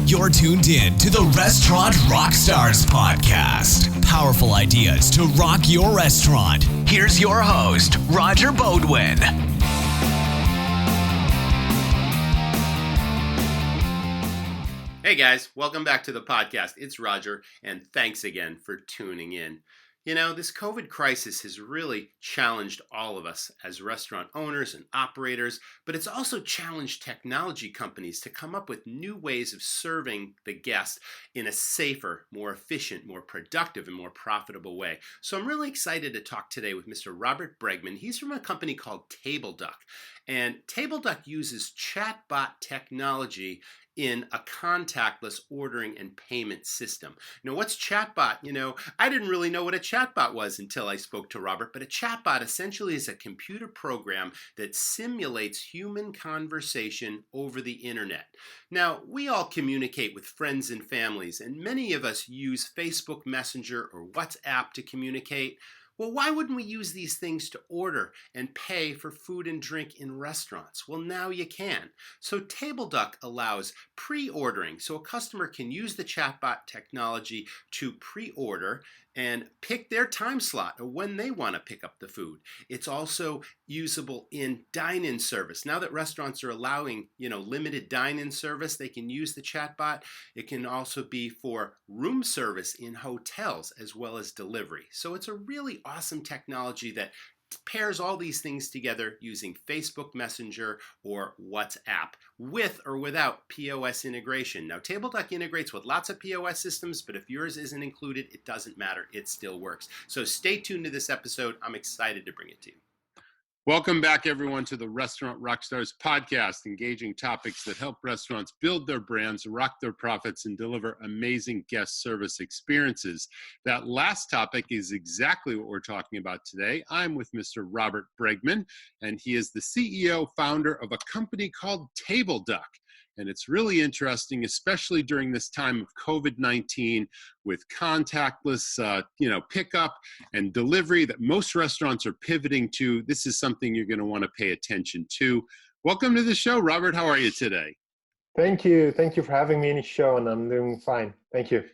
You're tuned in to the Restaurant RockStars Podcast. Powerful ideas to rock your restaurant. Here's your host, Roger Bodwin. Hey guys, welcome back to the podcast. It's Roger, and thanks again for tuning in. You know, this COVID crisis has really challenged all of us as restaurant owners and operators, but it's also challenged technology companies to come up with new ways of serving the guest in a safer, more efficient, more productive, and more profitable way. So I'm really excited to talk today with Mr. Robbert Bregman. He's from a company called TableDuck, and TableDuck uses chatbot technology in a contactless ordering and payment system. Now, what's chatbot? You know, I didn't really know what a chatbot was until I spoke to Robbert, but a chatbot essentially is a computer program that simulates human conversation over the internet. Now, we all communicate with friends and families, and many of us use Facebook Messenger or WhatsApp to communicate. Well, why wouldn't we use these things to order and pay for food and drink in restaurants? Well, now you can. So TableDuck allows pre-ordering, so a customer can use the chatbot technology to pre-order and pick their time slot or when they want to pick up the food. It's also usable in Dine-In Service. Now that restaurants are allowing, limited Dine-In Service, they can use the chatbot. It can also be for room service in hotels as well as delivery. So it's a really awesome technology that pairs all these things together using Facebook Messenger or WhatsApp with or without POS integration. Now, TableDuck integrates with lots of POS systems, but if yours isn't included, it doesn't matter. It still works. So stay tuned to this episode. I'm excited to bring it to you. Welcome back, everyone, to the Restaurant RockStars Podcast, engaging topics that help restaurants build their brands, rock their profits, and deliver amazing guest service experiences. That last topic is exactly what we're talking about today. I'm with Mr. Robbert Bregman, and he is the CEO, founder of a company called TableDuck. And it's really interesting, especially during this time of COVID-19 with contactless, pickup and delivery that most restaurants are pivoting to. This is something you're going to want to pay attention to. Welcome to the show, Robbert. How are you today? Thank you. Thank you for having me in the show, and I'm doing fine. Thank you.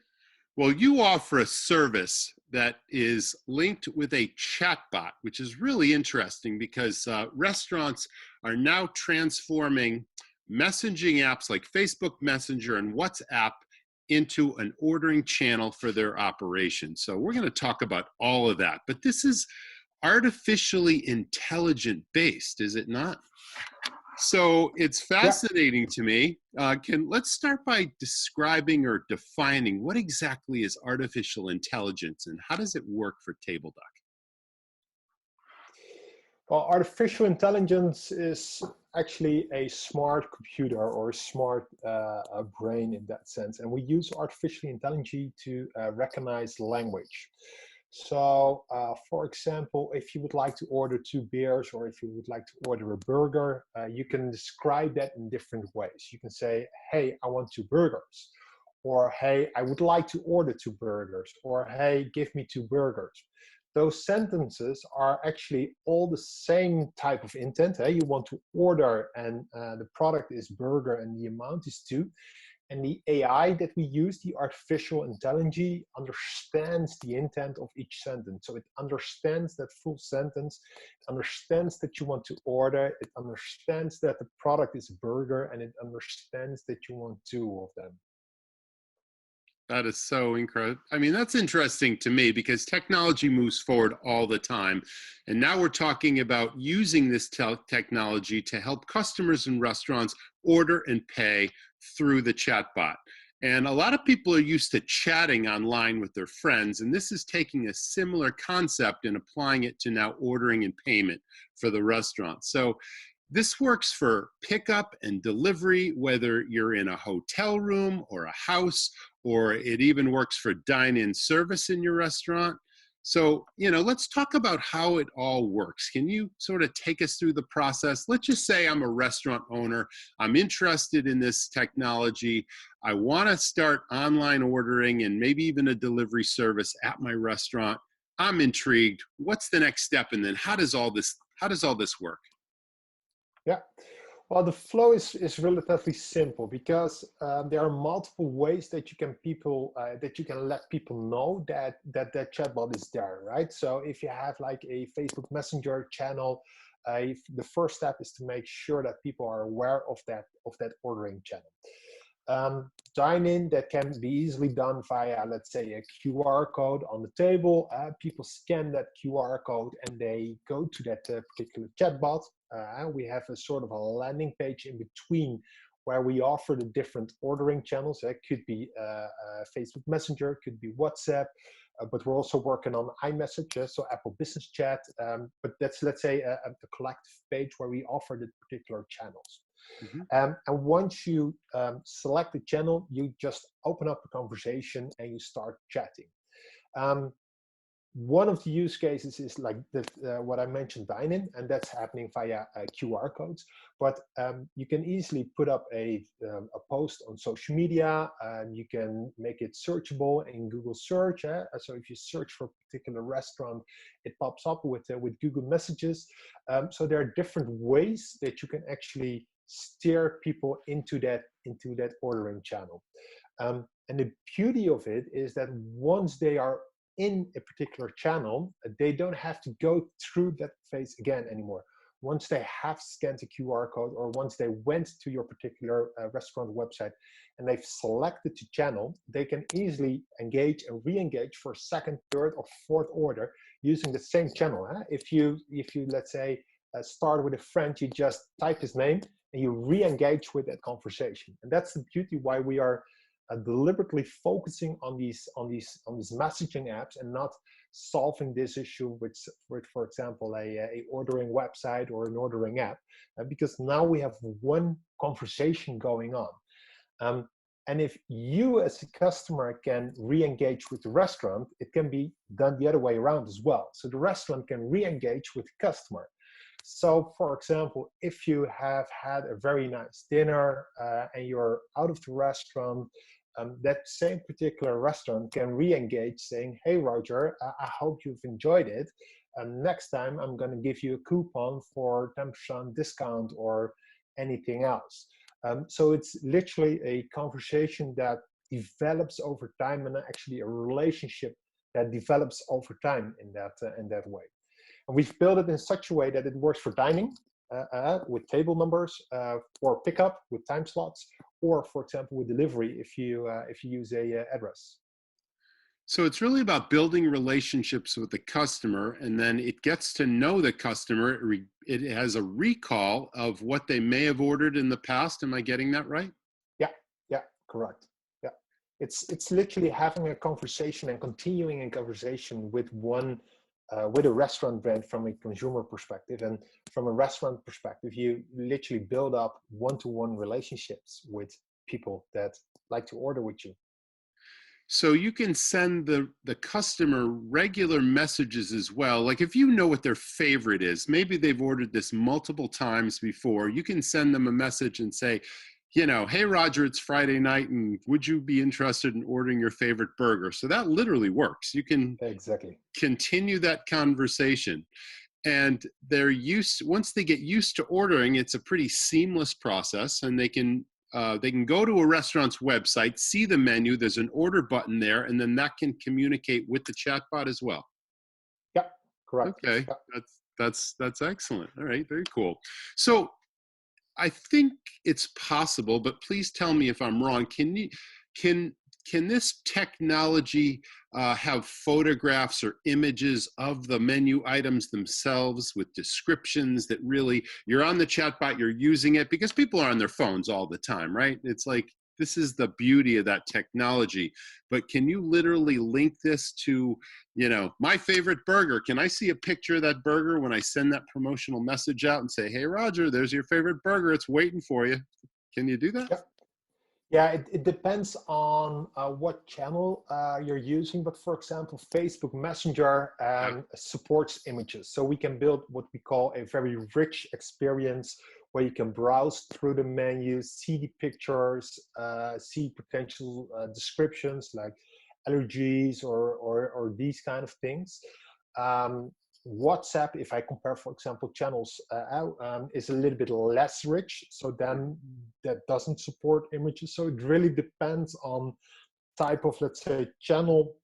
Well, you offer a service that is linked with a chatbot, which is really interesting because restaurants are now transforming messaging apps like Facebook Messenger and WhatsApp into an ordering channel for their operation. So we're going to talk about all of that, but this is artificially intelligent based, is it not? So it's fascinating to me. Let's start by describing or defining what exactly is artificial intelligence and how does it work for TableDuck? Well, artificial intelligence is actually a smart computer or a smart brain in that sense. And we use artificial intelligence to recognize language. So, for example, if you would like to order 2 beers or if you would like to order a burger, you can describe that in different ways. You can say, hey, I want 2 burgers. Or, hey, I would like to order 2 burgers. Or, hey, give me 2 burgers. Those sentences are actually all the same type of intent. You want to order and the product is burger and the amount is 2. And the AI that we use, the artificial intelligence, understands the intent of each sentence. So it understands that full sentence, it understands that you want to order, it understands that the product is a burger, and it understands that you want 2 of them. That is so incredible. I mean, that's interesting to me because technology moves forward all the time. And now we're talking about using this technology to help customers and restaurants order and pay through the chatbot. And a lot of people are used to chatting online with their friends. And this is taking a similar concept and applying it to now ordering and payment for the restaurant. So this works for pickup and delivery, whether you're in a hotel room or a house, or it even works for dine-in service in your restaurant. So, let's talk about how it all works. Can you sort of take us through the process? Let's just say I'm a restaurant owner. I'm interested in this technology. I want to start online ordering and maybe even a delivery service at my restaurant. I'm intrigued. What's the next step? And then how does all this work? Yeah. Well, the flow is relatively simple because there are multiple ways that you can let people know that chatbot is there, right? So if you have like a Facebook Messenger channel, the first step is to make sure that people are aware of that ordering channel. Dine-in, that can be easily done via, let's say, a QR code on the table. People scan that QR code and they go to that particular chatbot. We have a sort of a landing page in between where we offer the different ordering channels. It could be Facebook Messenger, could be WhatsApp, but we're also working on iMessage, so Apple Business Chat. But that's, let's say, a collective page where we offer the particular channels. Mm-hmm. And once you select the channel, you just open up a conversation and you start chatting. One of the use cases is like what I mentioned, Dine-In, and that's happening via QR codes. But you can easily put up a post on social media. You can make it searchable in Google search. So if you search for a particular restaurant, it pops up with Google Messages. So there are different ways that you can actually steer people into that ordering channel. And the beauty of it is that once they are in a particular channel, they don't have to go through that phase again anymore. Once they have scanned the QR code, or once they went to your particular restaurant website and they've selected the channel, they can easily engage and re-engage for a second, third, or fourth order using the same channel. If you let's say start with a friend, you just type his name and you re-engage with that conversation. And that's the beauty why we are deliberately focusing on these messaging apps and not solving this issue with for example, a ordering website or an ordering app, because now we have one conversation going on. And if you as a customer can re-engage with the restaurant, it can be done the other way around as well. So the restaurant can re-engage with the customer. So, for example, if you have had a very nice dinner and you're out of the restaurant, that same particular restaurant can re-engage saying, "Hey, Roger, I hope you've enjoyed it. Next time, I'm going to give you a coupon for 10% discount or anything else." So it's literally a conversation that develops over time, and actually a relationship that develops over time in that way. And we've built it in such a way that it works for dining with table numbers, or pickup with time slots, or, for example, with delivery if you use a address. So it's really about building relationships with the customer, and then it gets to know the customer. It has a recall of what they may have ordered in the past. Am I getting that right? Yeah, correct. Yeah, it's literally having a conversation and continuing a conversation with a restaurant brand from a consumer perspective. And from a restaurant perspective, you literally build up one-to-one relationships with people that like to order with you. So you can send the customer regular messages as well. Like if you know what their favorite is, maybe they've ordered this multiple times before, you can send them a message and say, "Hey, Roger, it's Friday night, and would you be interested in ordering your favorite burger?" So that literally works. You can exactly continue that conversation. And once they get used to ordering, it's a pretty seamless process, and they can go to a restaurant's website, see the menu, there's an order button there, and then that can communicate with the chatbot as well. Yeah, correct. Okay, yeah. That's excellent. All right, very cool. So I think it's possible, but please tell me if I'm wrong. Can this technology have photographs or images of the menu items themselves with descriptions that really, you're on the chatbot, you're using it, because people are on their phones all the time, right? It's like, this is the beauty of that technology. But can you literally link this to, my favorite burger? Can I see a picture of that burger when I send that promotional message out and say, "Hey, Roger, there's your favorite burger. It's waiting for you." Can you do that? Yeah, it depends on what channel you're using. But for example, Facebook Messenger supports images. So we can build what we call a very rich experience where you can browse through the menu, see the pictures, see potential descriptions like allergies or these kind of things. WhatsApp, if I compare, for example, channels, is a little bit less rich. So then that doesn't support images. So it really depends on type of, let's say, channel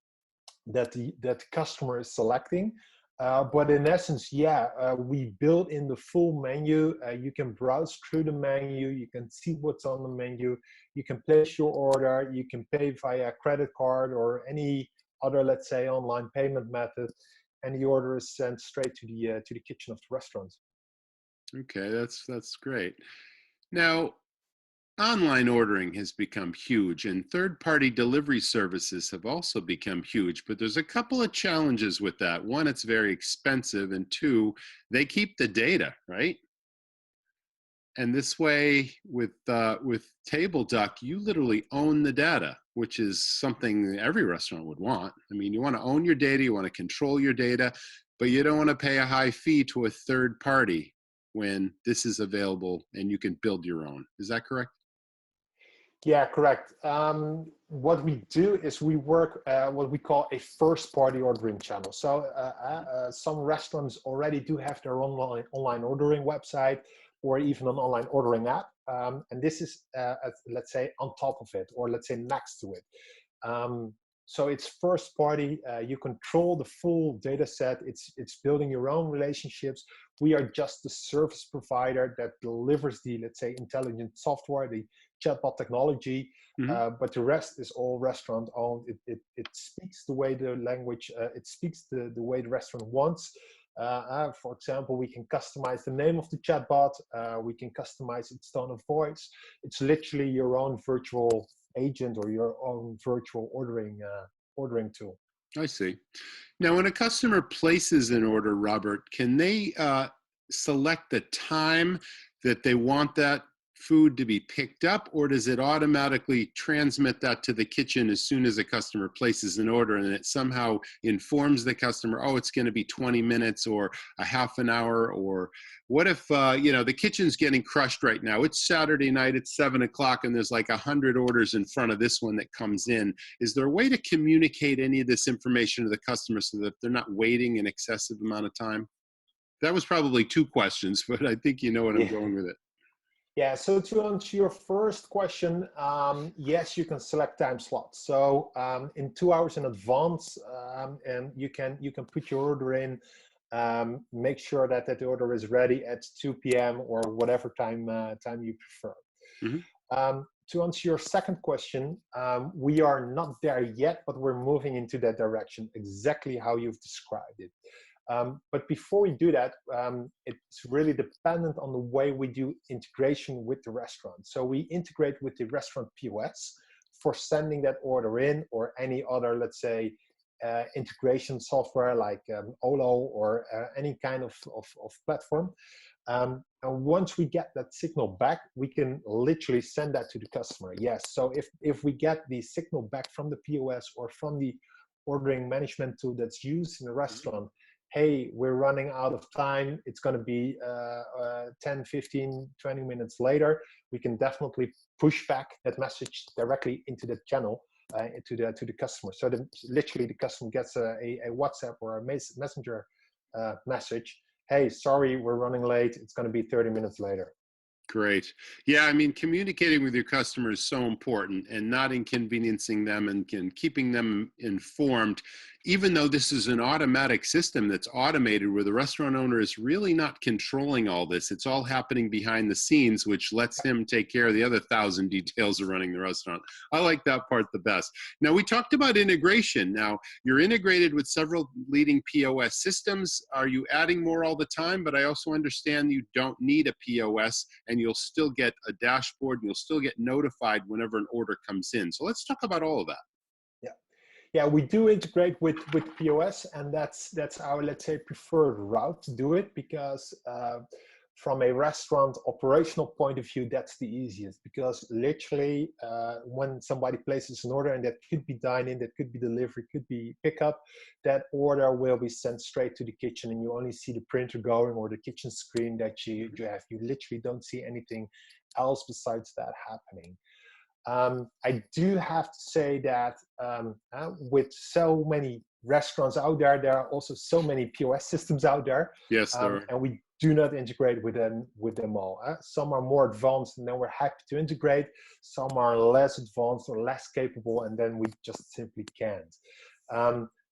that the customer is selecting. But in essence, we built in the full menu. You can browse through the menu. You can see what's on the menu. You can place your order. You can pay via credit card or any other, let's say, online payment method, and the order is sent straight to the kitchen of the restaurant. Okay, that's great. Now, online ordering has become huge, and third-party delivery services have also become huge, but there's a couple of challenges with that. One, it's very expensive, and two, they keep the data, right? And this way, with TableDuck, you literally own the data, which is something every restaurant would want. I mean, you want to own your data, you want to control your data, but you don't want to pay a high fee to a third party when this is available and you can build your own. Is that correct? Yeah, correct. What we do is we work what we call a first-party ordering channel. So some restaurants already do have their online ordering website or even an online ordering app. And this is, let's say, on top of it, or let's say next to it. So it's first party. You control the full data set. It's building your own relationships. We are just the service provider that delivers the, let's say, intelligent software, the chatbot technology, but the rest is all restaurant owned. It speaks the way the language, it speaks the way the restaurant wants. For example, we can customize the name of the chatbot. We can customize its tone of voice. It's literally your own virtual agent or your own virtual ordering tool. I see. Now, when a customer places an order, Robbert, can they select the time that they want that food to be picked up, or does it automatically transmit that to the kitchen as soon as a customer places an order, and it somehow informs the customer, oh, it's going to be 20 minutes or a half an hour? Or what if the kitchen's getting crushed right now? It's Saturday night, it's 7 o'clock, and there's like 100 orders in front of this one that comes in. Is there a way to communicate any of this information to the customer so that they're not waiting an excessive amount of time? That was probably two questions, but I think you know what I'm going with it. Yeah, so to answer your first question, yes, you can select time slots. So in 2 hours in advance, and you can put your order in, make sure that the order is ready at 2 p.m. or whatever time you prefer. To answer your second question, we are not there yet, but we're moving into that direction, exactly how you've described it. But before we do that, it's really dependent on the way we do integration with the restaurant. So we integrate with the restaurant POS for sending that order in, or any other, let's say, integration software like Olo or any kind of platform. And once we get that signal back, we can literally send that to the customer. Yes, so if we get the signal back from the POS or from the ordering management tool that's used in the restaurant, hey, we're running out of time, it's going to be 10, 15, 20 minutes later, we can definitely push back that message directly into the channel, to the customer. So literally the customer gets a WhatsApp or a messenger message, hey, sorry, we're running late, it's going to be 30 minutes later. Great. Yeah, I mean, communicating with your customers is so important, and not inconveniencing them and keeping them informed, even though this is an automatic system that's automated where the restaurant owner is really not controlling all this. It's all happening behind the scenes, which lets him take care of the other 1,000 details of running the restaurant. I like that part the best. Now, we talked about integration. Now, you're integrated with several leading POS systems. Are you adding more all the time? But I also understand you don't need a POS, and you'll still get a dashboard, and you'll still get notified whenever an order comes in. So let's talk about all of that. Yeah, we do integrate with POS, and that's our, let's say, preferred route to do it, because from a restaurant operational point of view, that's the easiest, because literally when somebody places an order, and that could be dine-in, that could be delivery, could be pickup, that order will be sent straight to the kitchen, and you only see the printer going or the kitchen screen that you have. You literally don't see anything else besides that happening. I do have to say that with so many restaurants out there. There are also so many POS systems out there. Yes, there are. And we do not integrate with them all. Some are more advanced, and then we're happy to integrate. Some are less advanced or less capable, and then we just simply can't.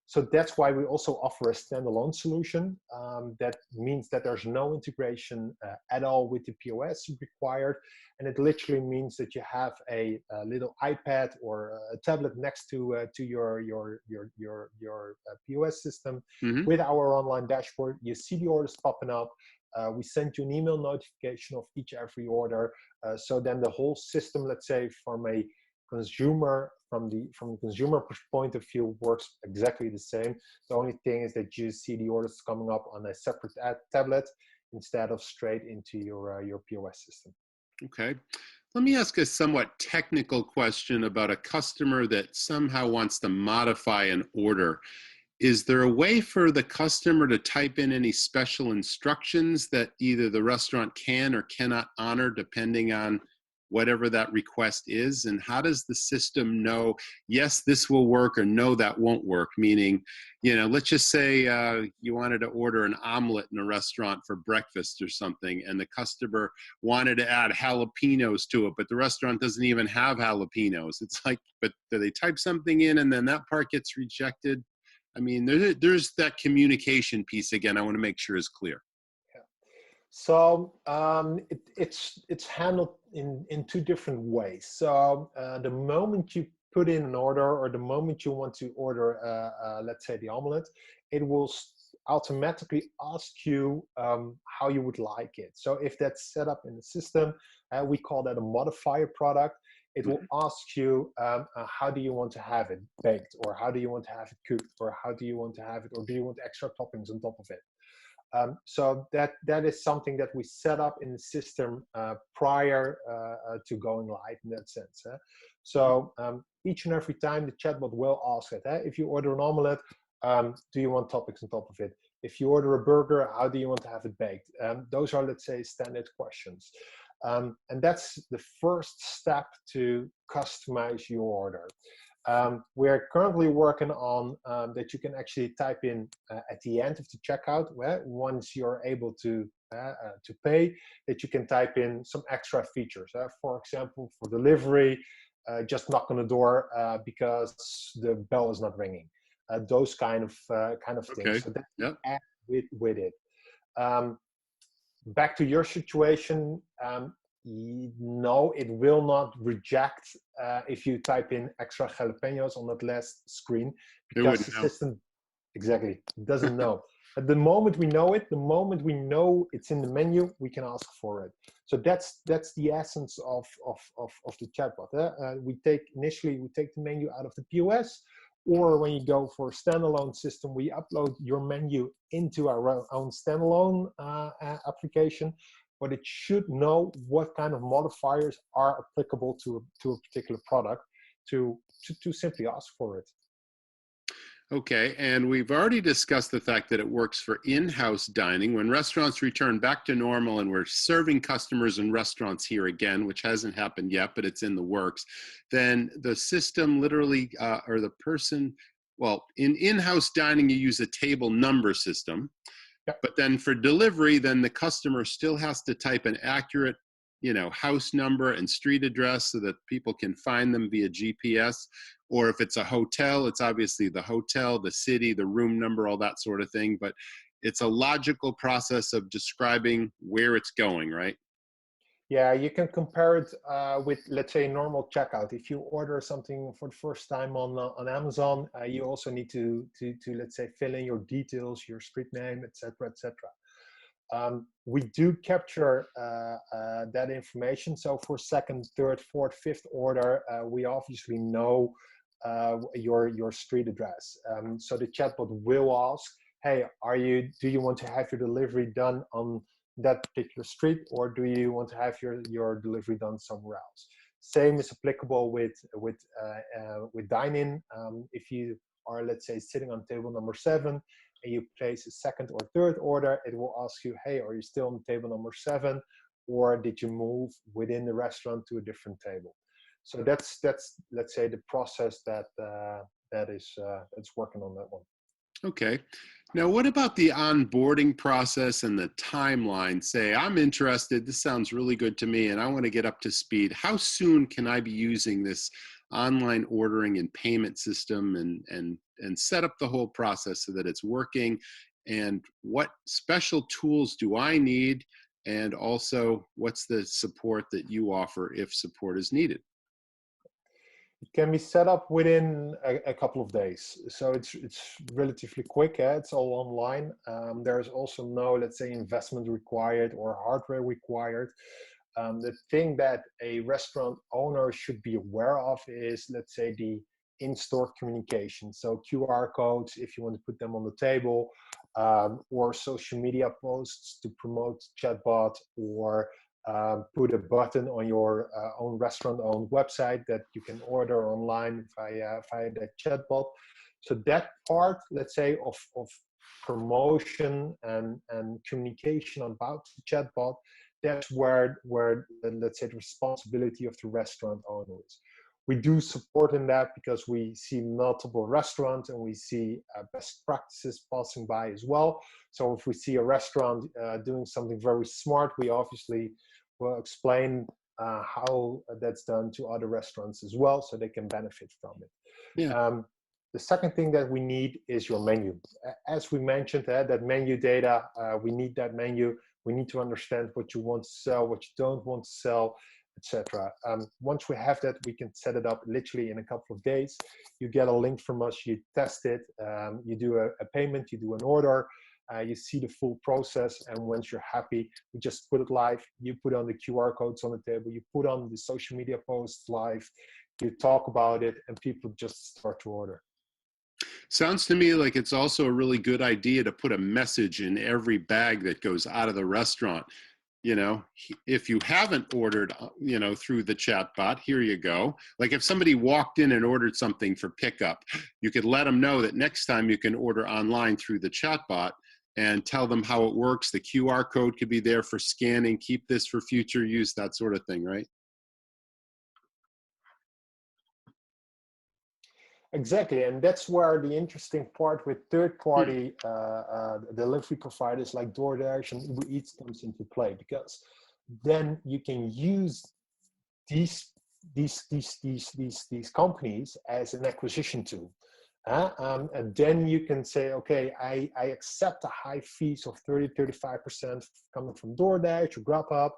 So that's why we also offer a standalone solution. That means that there's no integration at all with the POS required. And it literally means that you have a little iPad or a tablet next to your POS system with our online dashboard. You see the orders popping up. We send you an email notification of every order. So then the whole system, let's say from the consumer point of view, works exactly the same. The only thing is that you see the orders coming up on a separate tablet instead of straight into your POS system. Okay. Let me ask a somewhat technical question about a customer that somehow wants to modify an order. Is there a way for the customer to type in any special instructions that either the restaurant can or cannot honor depending on whatever that request is? And how does the system know, yes, this will work, or no, that won't work? Meaning, let's just say you wanted to order an omelet in a restaurant for breakfast or something, and the customer wanted to add jalapenos to it, but the restaurant doesn't even have jalapenos. It's like, but do they type something in and then that part gets rejected? I mean, there's that communication piece again. I want to make sure is clear. Yeah. So it's handled in two different ways. So the moment you put in an order, or the moment you want to order, let's say the omelet, it will automatically ask you how you would like it. So if that's set up in the system, we call that a modifier product. It will ask you, how do you want to have it baked, or how do you want to have it cooked, or how do you want to have it, or do you want extra toppings on top of it? So that is something that we set up in the system prior to going live in that sense. So each and every time the chatbot will ask it. If you order an omelet, do you want toppings on top of it? If you order a burger, how do you want to have it baked? Those are, let's say, standard questions. And that's the first step to customize your order. We're currently working on that you can actually type in at the end of the checkout, once you're able to pay, that you can type in some extra features. For example, for delivery, just knock on the door because the bell is not ringing. Those kind of things. Okay. So that add with it. Back to your situation, no, it will not reject if you type in extra jalapenos on that last screen, because the system doesn't know. At the moment we know it, the moment we know it's in the menu, we can ask for it. So that's the essence of the chatbot. We take the menu out of the POS, or when you go for a standalone system, we upload your menu into our own standalone application, but it should know what kind of modifiers are applicable to a particular product to simply ask for it. Okay, and we've already discussed the fact that it works for in-house dining. When restaurants return back to normal and we're serving customers in restaurants here again, which hasn't happened yet, but it's in the works, then the system literally, or the person, well, in-house dining, you use a table number system. Yep. But then for delivery, then the customer still has to type an accurate, house number and street address so that people can find them via GPS. Or if it's a hotel, it's obviously the hotel, the city, the room number, all that sort of thing. But it's a logical process of describing where it's going, right? Yeah, you can compare it with, let's say, normal checkout. If you order something for the first time on Amazon, you also need to let's say, fill in your details, your street name, etc., etc. We do capture that information. So for second, third, fourth, fifth order, we obviously know your street address. So the chatbot will ask, hey, do you want to have your delivery done on that particular street, or do you want to have your delivery done somewhere else? Same is applicable with dine-in. If you are, let's say, sitting on table number 7 and you place a second or third order, it will ask you, hey, are you still on table number 7, or did you move within the restaurant to a different table? So that's let's say the process that's working on that one. Okay. Now, what about the onboarding process and the timeline? Say, I'm interested, this sounds really good to me, and I want to get up to speed. How soon can I be using this online ordering and payment system and set up the whole process so that it's working? And what special tools do I need? And also, what's the support that you offer if support is needed? It can be set up within a couple of days. So it's relatively quick. It's all online. There's also no, let's say, investment required or hardware required. The thing that a restaurant owner should be aware of is, let's say, the in-store communication. So QR codes, if you want to put them on the table, or social media posts to promote chatbot, or put a button on your own restaurant-owned website that you can order online via the chatbot. So that part, let's say, of promotion and communication about the chatbot, that's where let's say the responsibility of the restaurant owner is. We do support in that because we see multiple restaurants and we see best practices passing by as well. So if we see a restaurant doing something very smart, we obviously will explain how that's done to other restaurants as well, so they can benefit from it. Yeah. The second thing that we need is your menu. As we mentioned, that menu data, we need that menu. We need to understand what you want to sell, what you don't want to sell, etc. Once we have that, we can set it up literally in a couple of days. You get a link from us, you test it, you do a payment, you do an order, you see the full process, and once you're happy, you just put it live, you put on the QR codes on the table, you put on the social media posts live, you talk about it, and people just start to order. Sounds to me like it's also a really good idea to put a message in every bag that goes out of the restaurant. You know, if you haven't ordered, through the chatbot, here you go. Like if somebody walked in and ordered something for pickup, you could let them know that next time you can order online through the chatbot and tell them how it works. The QR code could be there for scanning, keep this for future use, that sort of thing, right? Exactly, and that's where the interesting part with third-party delivery providers like DoorDash and Uber Eats comes into play, because then you can use these companies as an acquisition tool. And then you can say, okay, I accept the high fees of 30-35% coming from DoorDash or Grubhub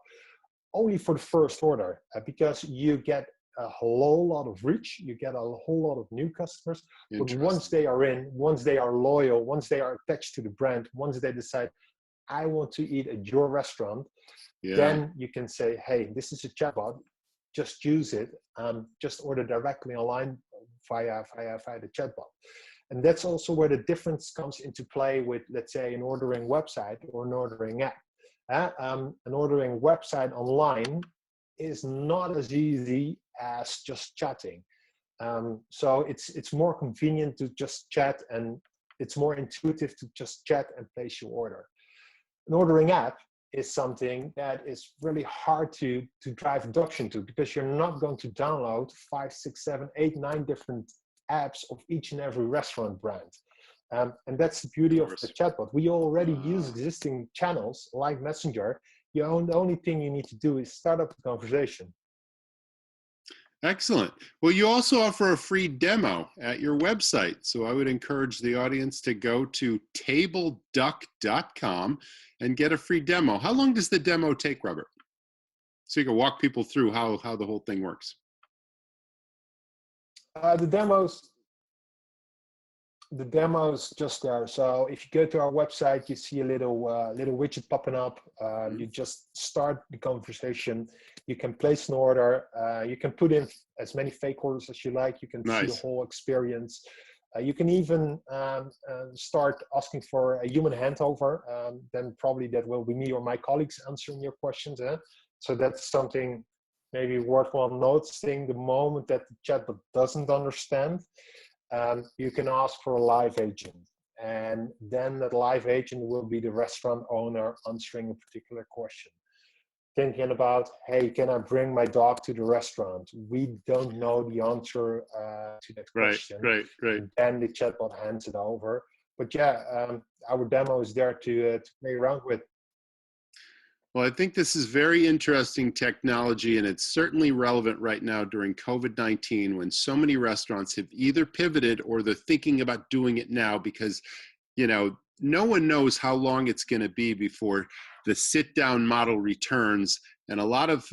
only for the first order, because you get a whole lot of reach, you get a whole lot of new customers. But once they are in, once they are loyal, once they are attached to the brand, once they decide, I want to eat at your restaurant, then you can say, hey, this is a chatbot, just use it, just order directly online via the chatbot. And that's also where the difference comes into play with, let's say, an ordering website or an ordering app. An ordering website online is not as easy as just chatting. So it's more convenient to just chat, and it's more intuitive to just chat and place your order. An ordering app is something that is really hard to drive adoption to, because you're not going to download 5, 6, 7, 8, 9 different apps of each and every restaurant brand. And that's the beauty of the chatbot. We already use existing channels like Messenger. The only thing you need to do is start up the conversation. Excellent. Well, you also offer a free demo at your website. So I would encourage the audience to go to TableDuck.com and get a free demo. How long does the demo take, Robbert? So you can walk people through how the whole thing works. The demo's just there. So if you go to our website, you see a little widget popping up. You just start the conversation. You can place an order. You can put in as many fake orders as you like. You can see the whole experience. You can even start asking for a human handover. Then probably that will be me or my colleagues answering your questions. So that's something maybe worthwhile noticing. The moment that the chatbot doesn't understand, you can ask for a live agent, and then that live agent will be the restaurant owner answering a particular question. Thinking about, hey, can I bring my dog to the restaurant? We don't know the answer to that question. Right. And then the chatbot hands it over. but yeah, our demo is there to play around with. Well, I think this is very interesting technology, and it's certainly relevant right now during COVID-19 when so many restaurants have either pivoted or they're thinking about doing it now because, no one knows how long it's going to be before the sit-down model returns. And a lot of,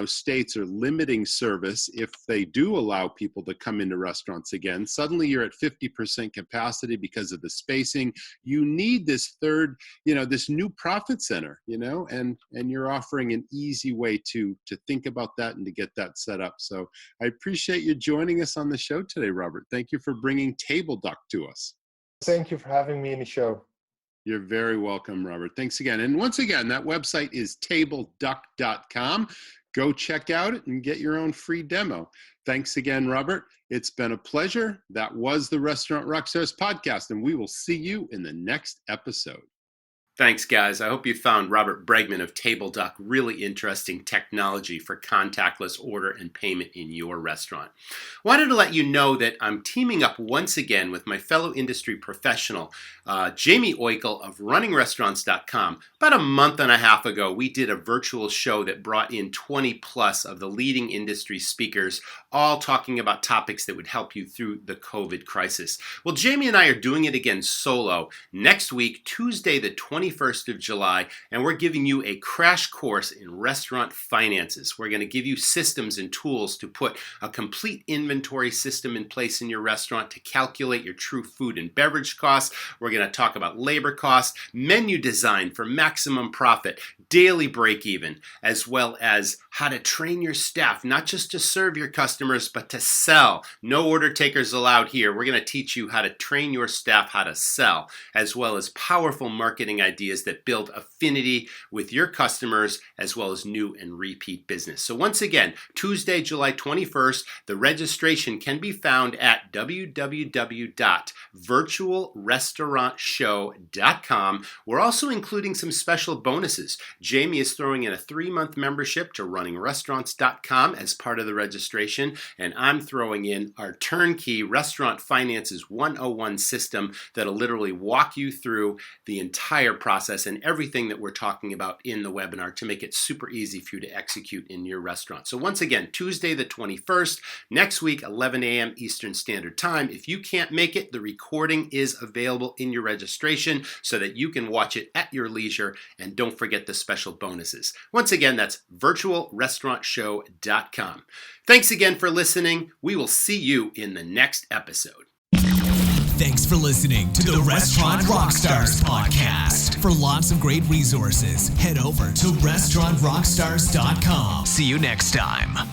states are limiting service if they do allow people to come into restaurants again. Suddenly you're at 50% capacity because of the spacing. You need this third, this new profit center, and you're offering an easy way to think about that and to get that set up. So I appreciate you joining us on the show today, Robbert. Thank you for bringing TableDuck to us. Thank you for having me in the show. You're very welcome, Robbert. Thanks again. And once again, that website is tableduck.com. Go check out it and get your own free demo. Thanks again, Robbert. It's been a pleasure. That was the Restaurant RockStars Podcast, and we will see you in the next episode. Thanks, guys. I hope you found Robbert Bregman of TableDuck really interesting technology for contactless order and payment in your restaurant. Wanted to let you know that I'm teaming up once again with my fellow industry professional, Jamie Oikel of runningrestaurants.com. About a month and a half ago, we did a virtual show that brought in 20 plus of the leading industry speakers, all talking about topics that would help you through the COVID crisis. Well, Jamie and I are doing it again solo next week, Tuesday the 21st of July, and we're giving you a crash course in restaurant finances. We're going to give you systems and tools to put a complete inventory system in place in your restaurant to calculate your true food and beverage costs. We're going to talk about labor costs, menu design for maximum profit, daily break even, as well as how to train your staff, not just to serve your customers, but to sell. No order takers allowed here. We're going to teach you how to train your staff how to sell, as well as powerful marketing ideas that build affinity with your customers, as well as new and repeat business. So once again, Tuesday, July 21st, the registration can be found at www.virtualrestaurantshow.com. We're also including some special bonuses. Jamie is throwing in a 3-month membership to runningrestaurants.com as part of the registration, and I'm throwing in our turnkey Restaurant Finances 101 system that'll literally walk you through the entire process and everything that we're talking about in the webinar to make it super easy for you to execute in your restaurant. So once again, Tuesday the 21st, next week, 11 a.m. Eastern Standard Time. If you can't make it, the recording is available in your registration so that you can watch it at your leisure, and don't forget the special bonuses. Once again, that's virtualrestaurantshow.com. Thanks again for listening. We will see you in the next episode. Thanks for listening to the Restaurant RockStars Podcast. For lots of great resources, head over to restaurantrockstars.com. See you next time.